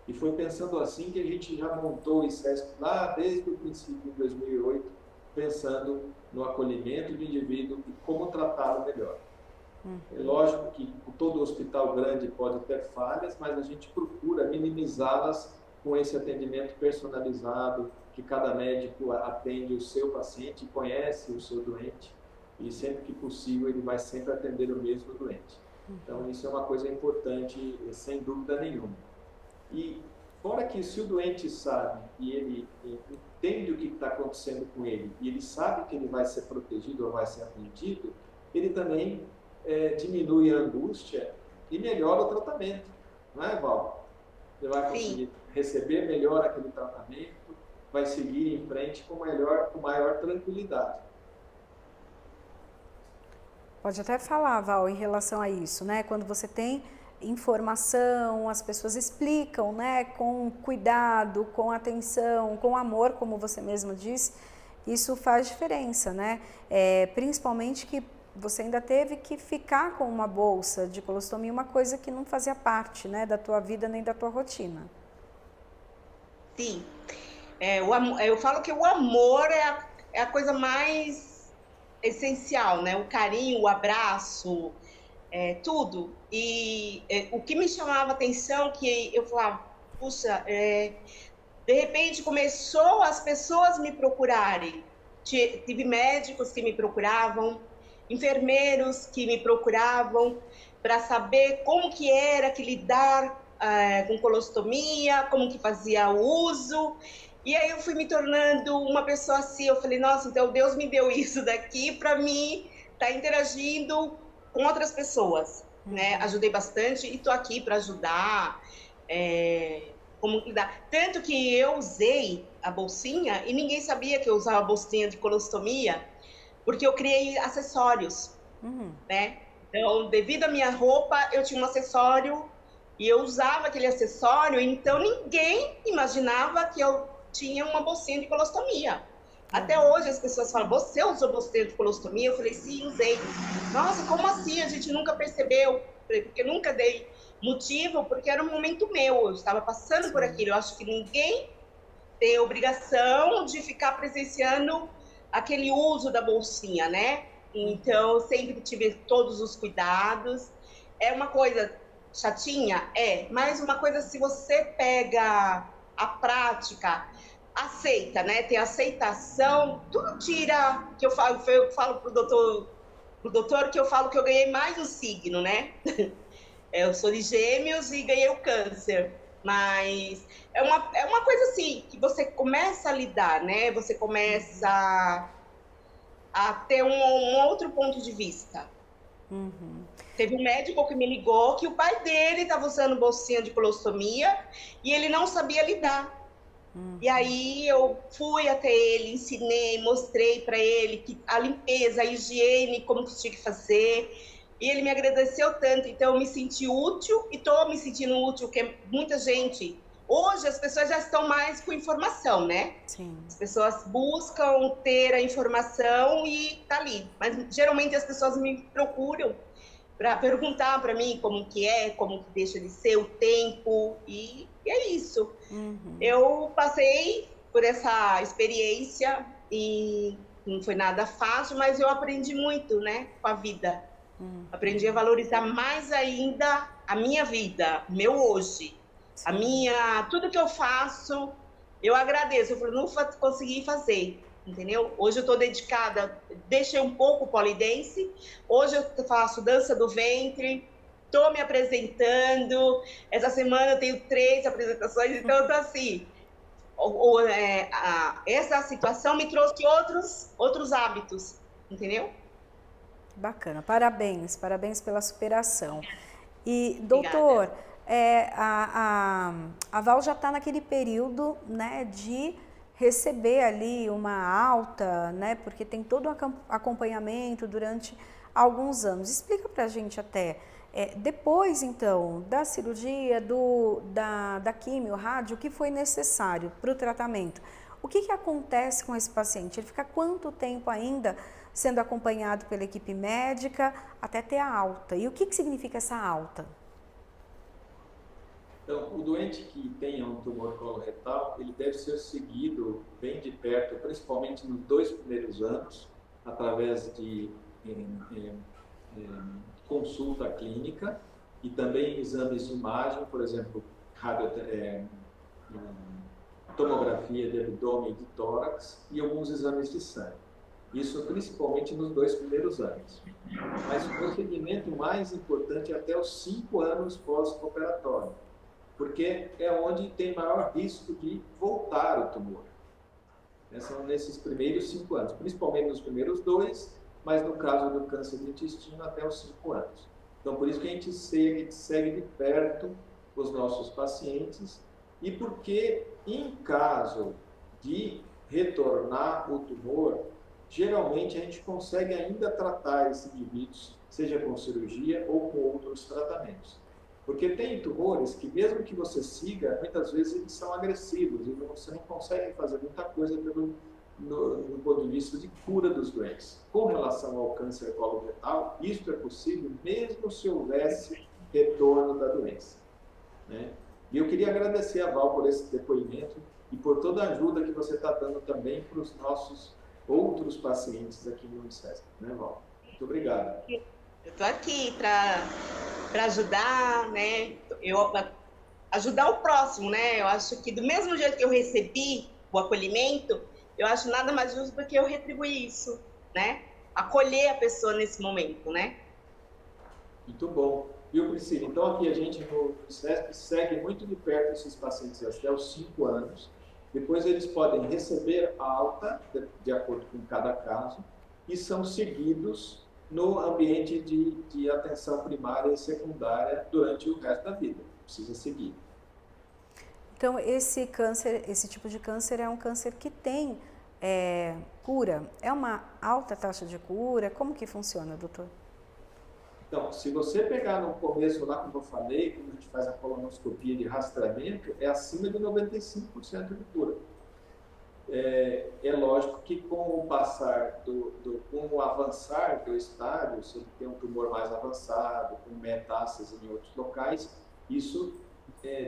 E foi pensando assim que a gente já montou o ICESP lá desde o princípio, em 2008, pensando no acolhimento do indivíduo e como tratá-lo melhor. É lógico que todo hospital grande pode ter falhas, mas a gente procura minimizá-las com esse atendimento personalizado, que cada médico atende o seu paciente, conhece o seu doente, e sempre que possível ele vai sempre atender o mesmo doente. Então isso é uma coisa importante, sem dúvida nenhuma. E fora que se o doente sabe e ele entende o que está acontecendo com ele, e ele sabe que ele vai ser protegido ou vai ser atendido, ele também diminui a angústia e melhora o tratamento, não é, Val? Você vai conseguir receber melhor aquele tratamento, vai seguir em frente com maior tranquilidade. Pode até falar, Val, em relação a isso, né? Quando você tem informação, as pessoas explicam, né? Com cuidado, com atenção, com amor, como você mesmo disse, isso faz diferença, né? Principalmente que você ainda teve que ficar com uma bolsa de colostomia, uma coisa que não fazia parte, né, da tua vida nem da tua rotina. Sim. Eu falo que o amor é a coisa mais essencial, né? O carinho, o abraço, tudo. E o que me chamava atenção, que eu falava, puxa, de repente começou as pessoas me procurarem. Tive médicos que me procuravam, enfermeiros que me procuravam para saber como que era que lidar com colostomia, como que fazia o uso. E aí eu fui me tornando uma pessoa assim, eu falei, nossa, então Deus me deu isso daqui para mim estar interagindo com outras pessoas, né? Ajudei bastante e estou aqui para ajudar, como lidar. Tanto que eu usei a bolsinha e ninguém sabia que eu usava a bolsinha de colostomia, porque eu criei acessórios, né? Então, devido à minha roupa, eu tinha um acessório e eu usava aquele acessório, então ninguém imaginava que eu tinha uma bolsinha de colostomia. Até hoje as pessoas falam, você usou bolsinha de colostomia? Eu falei, sim, usei. Nossa, como assim? A gente nunca percebeu, porque eu nunca dei motivo, porque era um momento meu, eu estava passando por aquilo. Eu acho que ninguém tem obrigação de ficar presenciando aquele uso da bolsinha, né? Então, sempre tive todos os cuidados. É uma coisa chatinha? Mas uma coisa, se você pega a prática, aceita, né? Tem aceitação, tudo tira, que eu falo pro doutor que eu falo que eu ganhei mais um signo, né? Eu sou de Gêmeos e ganhei o Câncer. Mas é uma coisa assim, que você começa a lidar, né? Você começa a ter um outro ponto de vista. Teve um médico que me ligou que o pai dele estava usando bolsinha de colostomia e ele não sabia lidar. E aí eu fui até ele, ensinei, mostrei para ele que a limpeza, a higiene, como que tinha que fazer. E ele me agradeceu tanto, então eu me senti útil e estou me sentindo útil, porque muita gente... Hoje as pessoas já estão mais com informação, né? Sim. As pessoas buscam ter a informação e tá ali. Mas geralmente as pessoas me procuram para perguntar para mim como que é, como que deixa de ser, o tempo, e é isso. Eu passei por essa experiência e não foi nada fácil, mas eu aprendi muito, né, com a vida. Aprendi a valorizar mais ainda a minha vida, meu hoje. A minha, tudo que eu faço, eu agradeço. Eu não consegui fazer, entendeu? Hoje eu estou dedicada, deixei um pouco o polidense. Hoje eu faço dança do ventre, estou me apresentando. Essa semana eu tenho 3 apresentações, então eu tô assim. Essa situação me trouxe outros hábitos, entendeu? Bacana, parabéns pela superação. E, doutor, a Val já está naquele período, né, de receber ali uma alta, né, porque tem todo um acompanhamento durante alguns anos. Explica para a gente até, depois então da cirurgia, da quimio, rádio, o que foi necessário para o tratamento? O que acontece com esse paciente? Ele fica quanto tempo ainda sendo acompanhado pela equipe médica até ter a alta? E o que significa essa alta? Então, o doente que tenha um tumor coloretal, ele deve ser seguido bem de perto, principalmente nos 2 primeiros anos, através de consulta clínica e também exames de imagem, por exemplo, tomografia de abdômen e de tórax e alguns exames de sangue. Isso principalmente nos 2 primeiros anos. Mas o procedimento mais importante é até os 5 anos pós-operatório, porque é onde tem maior risco de voltar o tumor. São nesses primeiros 5 anos, principalmente nos primeiros 2, mas no caso do câncer do intestino até os 5 anos. Então, por isso que a gente segue de perto os nossos pacientes, e porque em caso de retornar o tumor, geralmente a gente consegue ainda tratar esses indivíduos, seja com cirurgia ou com outros tratamentos. Porque tem tumores que, mesmo que você siga, muitas vezes eles são agressivos e você não consegue fazer muita coisa no ponto de vista de cura dos doentes. Com relação ao câncer coloretal, isso é possível mesmo se houvesse retorno da doença, né? E eu queria agradecer a Val por esse depoimento e por toda a ajuda que você está dando também para os nossos outros pacientes aqui no Unicesp, né, Val? Muito obrigado. Eu estou aqui para ajudar, né? Ajudar o próximo, né? Eu acho que do mesmo jeito que eu recebi o acolhimento, eu acho nada mais justo do que eu retribuir isso, né? Acolher a pessoa nesse momento, né? Muito bom. Viu, Priscila? Então, aqui a gente no Unicesp segue muito de perto esses pacientes até os 5 anos. Depois eles podem receber alta, de acordo com cada caso, e são seguidos no ambiente de atenção primária e secundária durante o resto da vida. Precisa seguir. Então, esse tipo de câncer é um câncer que tem cura? É uma alta taxa de cura? Como que funciona, doutor? Então, se você pegar no começo lá, como eu falei, quando a gente faz a colonoscopia de rastreamento, é acima de 95% de cura. É lógico que com o passar com o avançar do estádio, se ele tem um tumor mais avançado, com metástase em outros locais, isso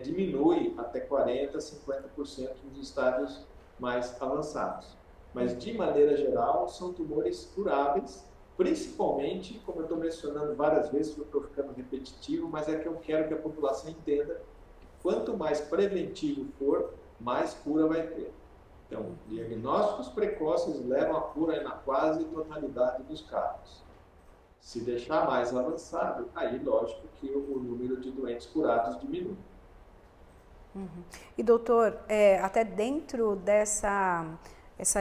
diminui até 40%, 50% nos estádios mais avançados. Mas, de maneira geral, são tumores curáveis, principalmente, como eu estou mencionando várias vezes, eu estou ficando repetitivo, mas é que eu quero que a população entenda que quanto mais preventivo for, mais cura vai ter. Então, diagnósticos precoces levam à cura na quase totalidade dos casos. Se deixar mais avançado, aí lógico que o número de doentes curados diminui. E doutor, até dentro dessa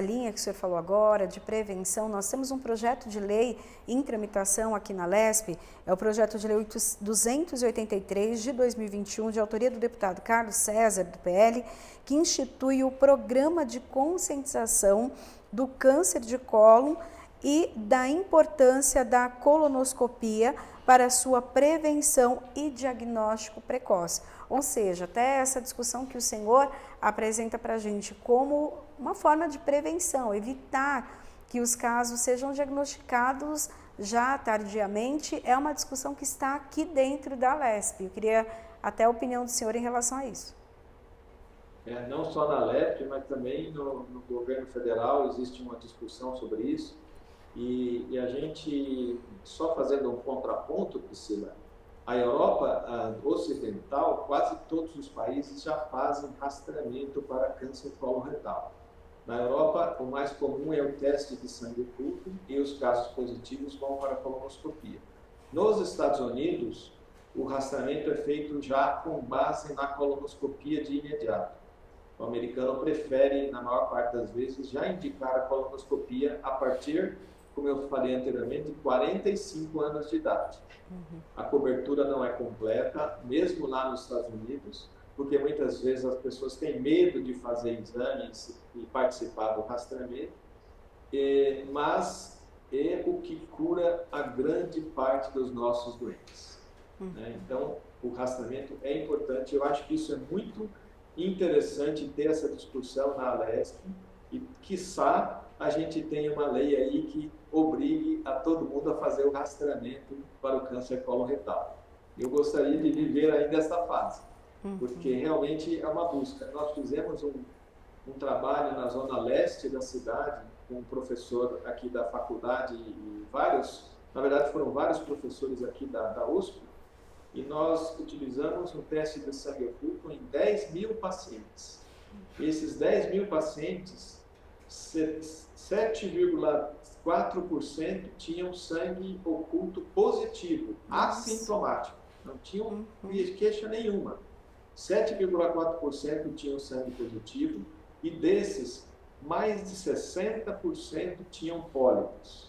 linha que o senhor falou agora, de prevenção, nós temos um projeto de lei em tramitação aqui na LESP, é o projeto de lei 283 de 2021, de autoria do deputado Carlos César, do PL, que institui o Programa de Conscientização do Câncer de Cólon e da importância da colonoscopia para sua prevenção e diagnóstico precoce. Ou seja, até essa discussão que o senhor apresenta para a gente como uma forma de prevenção, evitar que os casos sejam diagnosticados já tardiamente, é uma discussão que está aqui dentro da Alesp. Eu queria até a opinião do senhor em relação a isso. Não só na Alesp, mas também no governo federal existe uma discussão sobre isso. E a gente, só fazendo um contraponto, Priscila, a Europa ocidental, quase todos os países já fazem rastreamento para câncer coloretal. Na Europa, o mais comum é o teste de sangue oculto e os casos positivos vão para a colonoscopia. Nos Estados Unidos, o rastreamento é feito já com base na colonoscopia de imediato. O americano prefere, na maior parte das vezes, já indicar a colonoscopia a partir, como eu falei anteriormente, de 45 anos de idade. A cobertura não é completa, mesmo lá nos Estados Unidos, porque muitas vezes as pessoas têm medo de fazer exames e participar do rastreamento, mas é o que cura a grande parte dos nossos doentes. Então, o rastreamento é importante. Eu acho que isso é muito interessante ter essa discussão na Alesp e, quiçá, a gente tenha uma lei aí que obrigue a todo mundo a fazer o rastreamento para o câncer coloretal. Eu gostaria de viver ainda essa fase, porque realmente é uma busca. Nós fizemos um trabalho na zona leste da cidade com um professor aqui da faculdade e na verdade foram vários professores aqui da USP, e nós utilizamos um teste de sangue oculto em 10 mil pacientes. Esses 10 mil pacientes, 7,4% tinham sangue oculto positivo, assintomático, não tinham queixa nenhuma. 7,4% tinham sangue positivo e desses, mais de 60% tinham pólipos.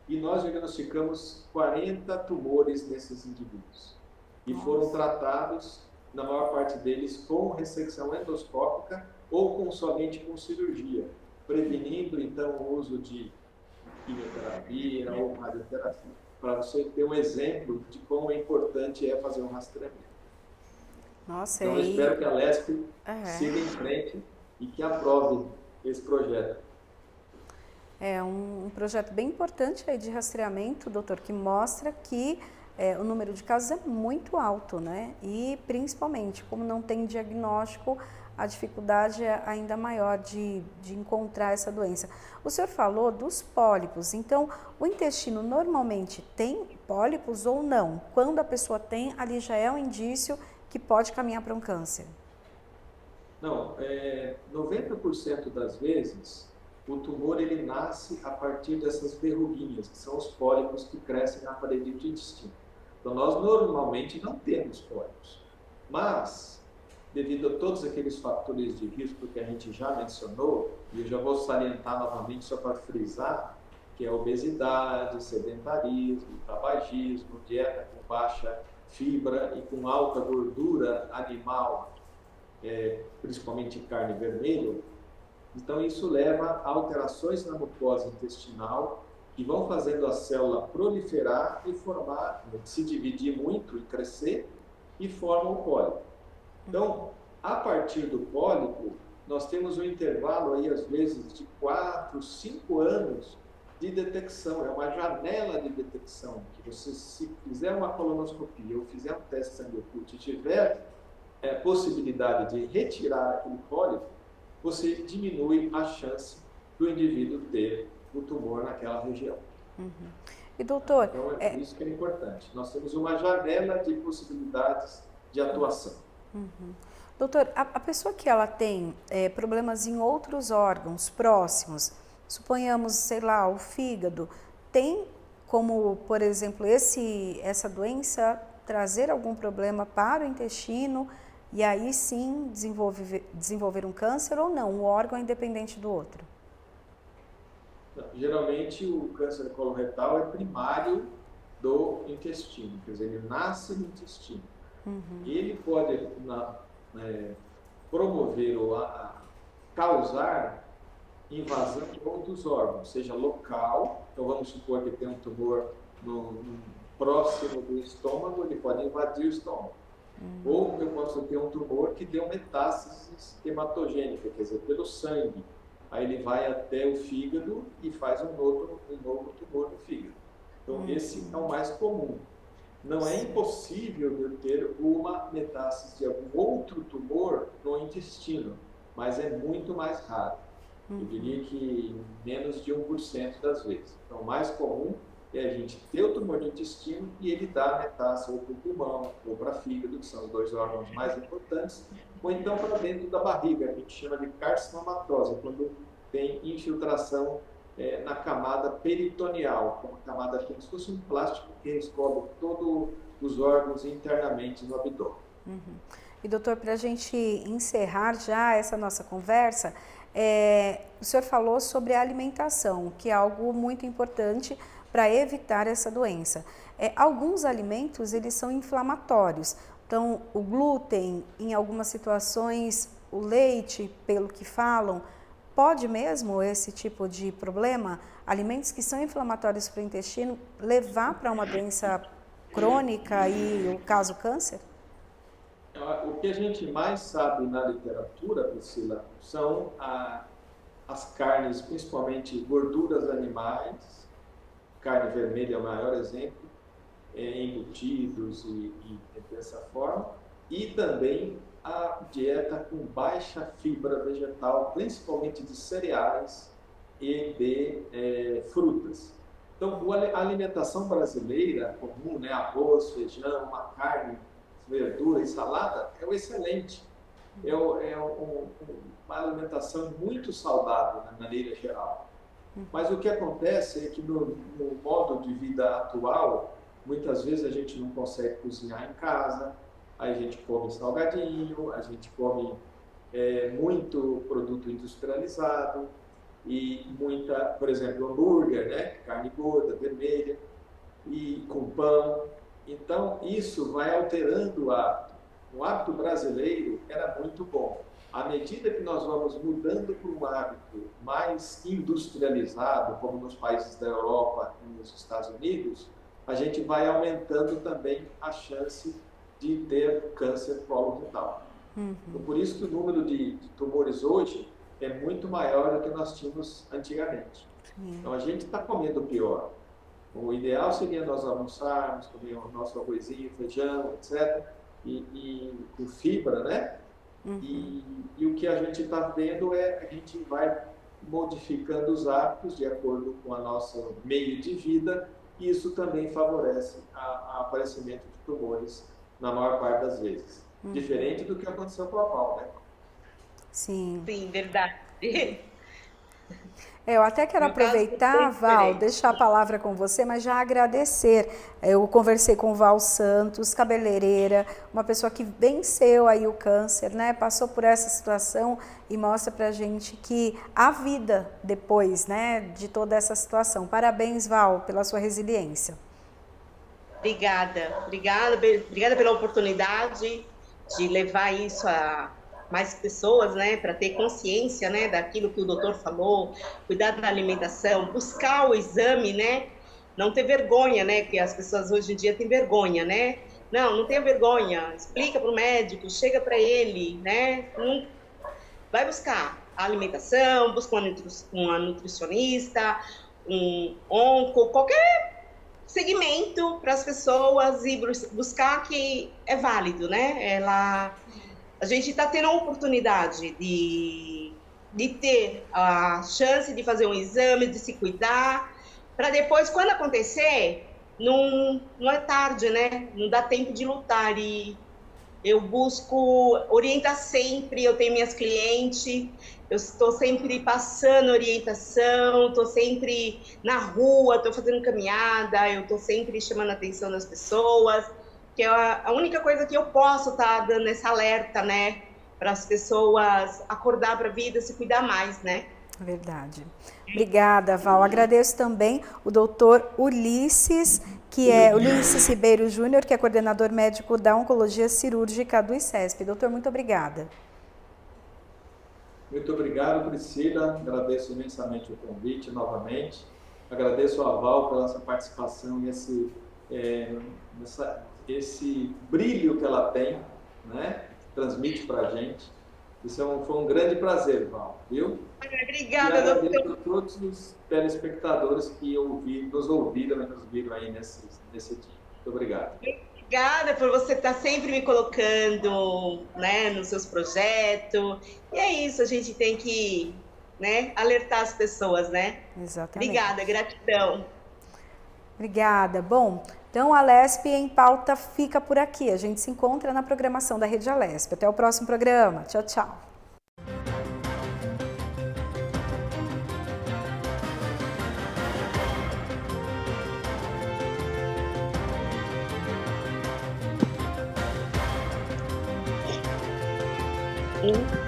E nós diagnosticamos 40 tumores nesses indivíduos. E foram tratados, na maior parte deles, com ressecção endoscópica ou somente com cirurgia, prevenindo, então, o uso de quimioterapia ou radioterapia, para você ter um exemplo de quão importante é fazer um rastreamento. Nossa, então, eu espero que a Alesp siga em frente e que aprove esse projeto. É um projeto bem importante aí de rastreamento, doutor, que mostra que o número de casos é muito alto, né? E principalmente, como não tem diagnóstico, a dificuldade é ainda maior de encontrar essa doença. O senhor falou dos pólipos, então o intestino normalmente tem pólipos ou não? Quando a pessoa tem, ali já é um indício que pode caminhar para um câncer. Não, 90% das vezes o tumor ele nasce a partir dessas verruguinhas, que são os pólipos que crescem na parede do intestino. Então nós normalmente não temos pólipos, mas devido a todos aqueles fatores de risco que a gente já mencionou, e eu já vou salientar novamente só para frisar, que é a obesidade, sedentarismo, tabagismo, dieta com baixa fibra e com alta gordura animal, principalmente carne vermelha. Então isso leva a alterações na mucosa intestinal que vão fazendo a célula proliferar e formar, se dividir muito e crescer, e formam o pólipo. Então, a partir do pólipo, nós temos um intervalo aí, às vezes, de 4, 5 anos de detecção. É uma janela de detecção, que você, se fizer uma colonoscopia ou fizer um teste de sangue oculto e tiver possibilidade de retirar aquele pólipo, você diminui a chance do indivíduo ter o tumor naquela região. E doutor... Então, é isso que é importante. Nós temos uma janela de possibilidades de atuação. Doutor, a pessoa que ela tem problemas em outros órgãos próximos, suponhamos, sei lá, o fígado, tem como, por exemplo, essa doença trazer algum problema para o intestino e aí sim desenvolver um câncer ou não? O órgão é independente do outro? Geralmente o câncer coloretal é primário do intestino, quer dizer, ele nasce no intestino. E ele pode promover ou causar invasão de outros órgãos, seja local, então vamos supor que tem um tumor próximo do estômago, ele pode invadir o estômago. Ou eu posso ter um tumor que deu metástase hematogênica, quer dizer, pelo sangue. Aí ele vai até o fígado e faz um novo tumor no fígado. Então, esse é o mais comum. Não é impossível eu ter uma metástase de algum outro tumor no intestino, mas é muito mais raro. Eu diria que menos de 1% das vezes. Então, o mais comum é a gente ter o tumor no intestino e ele dar metástase ou para o pulmão ou para fígado, que são os 2 órgãos mais importantes, ou então para dentro da barriga, a gente chama de carcinomatose, quando tem infiltração na camada peritoneal, como a camada como se fosse um plástico que recobre todos os órgãos internamente no abdômen. E doutor, para a gente encerrar já essa nossa conversa, o senhor falou sobre a alimentação, que é algo muito importante para evitar essa doença. Alguns alimentos, eles são inflamatórios. Então, o glúten, em algumas situações, o leite, pelo que falam, pode mesmo esse tipo de problema, alimentos que são inflamatórios para o intestino, levar para uma doença crônica e, o caso, câncer? O que a gente mais sabe na literatura, Priscila, são as carnes, principalmente gorduras animais, carne vermelha é o maior exemplo, embutidos e dessa forma, e também a dieta com baixa fibra vegetal, principalmente de cereais e de frutas. Então, a alimentação brasileira comum, né, arroz, feijão, uma carne, verdura e salada, é o excelente. É uma alimentação muito saudável, de maneira geral. Mas o que acontece é que no modo de vida atual, muitas vezes a gente não consegue cozinhar em casa, a gente come salgadinho, a gente come muito produto industrializado e muita, por exemplo, hambúrguer, né? Carne gorda, vermelha, e com pão. Então, isso vai alterando o hábito. O hábito brasileiro era muito bom. À medida que nós vamos mudando para um hábito mais industrializado, como nos países da Europa e nos Estados Unidos, a gente vai aumentando também a chance de ter câncer coloretal. Então, por isso que o número de tumores hoje é muito maior do que nós tínhamos antigamente. Então, a gente está comendo pior. O ideal seria nós almoçarmos, comer o nosso arrozinho, feijão, etc., e com fibra, né? E o que a gente está vendo a gente vai modificando os hábitos de acordo com o nosso meio de vida, e isso também favorece o aparecimento de tumores na maior parte das vezes. Diferente do que aconteceu com a Val, né? Sim. Sim, verdade. Eu até quero aproveitar, Val, deixar a palavra com você, mas já agradecer. Eu conversei com o Val Santos, cabeleireira, uma pessoa que venceu aí o câncer, né? Passou por essa situação e mostra pra gente que há vida depois, né, de toda essa situação. Parabéns, Val, pela sua resiliência. Obrigada pela oportunidade de levar isso a mais pessoas, né, para ter consciência, né, daquilo que o doutor falou, cuidar da alimentação, buscar o exame, né, não ter vergonha, né, que as pessoas hoje em dia têm vergonha, né, não tenha vergonha, explica para o médico, chega para ele, né, vai buscar a alimentação, busca uma nutricionista, um onco, qualquer segmento para as pessoas e buscar que é válido, né, a gente está tendo a oportunidade de ter a chance de fazer um exame, de se cuidar, para depois, quando acontecer, não é tarde, né? Não dá tempo de lutar. E eu busco orientar sempre, eu tenho minhas clientes, eu estou sempre passando orientação, estou sempre na rua, estou fazendo caminhada, eu estou sempre chamando a atenção das pessoas, que é a única coisa que eu posso estar dando esse alerta, né, para as pessoas acordar para a vida, se cuidar mais, né? Verdade. Obrigada, Val. Agradeço também o doutor Ulisses, Ulisses Ribeiro Júnior, que é coordenador médico da Oncologia Cirúrgica do ICESP. Doutor, muito obrigada. Muito obrigado, Priscila. Agradeço imensamente o convite novamente. Agradeço a Val pela sua participação e esse brilho que ela tem, né? Transmite para a gente. Foi um grande prazer, Val, viu? Obrigada, e doutor. agradeço a todos os telespectadores que nos ouviram e nos viram aí nesse dia. Muito obrigado. Obrigada por você estar sempre me colocando, né, nos seus projetos. E é isso, a gente tem que, né, alertar as pessoas, né? Exatamente. Obrigada, gratidão. Obrigada. Bom, então a Alesp em Pauta fica por aqui. A gente se encontra na programação da Rede Alesp. Até o próximo programa. Tchau, tchau. Sim.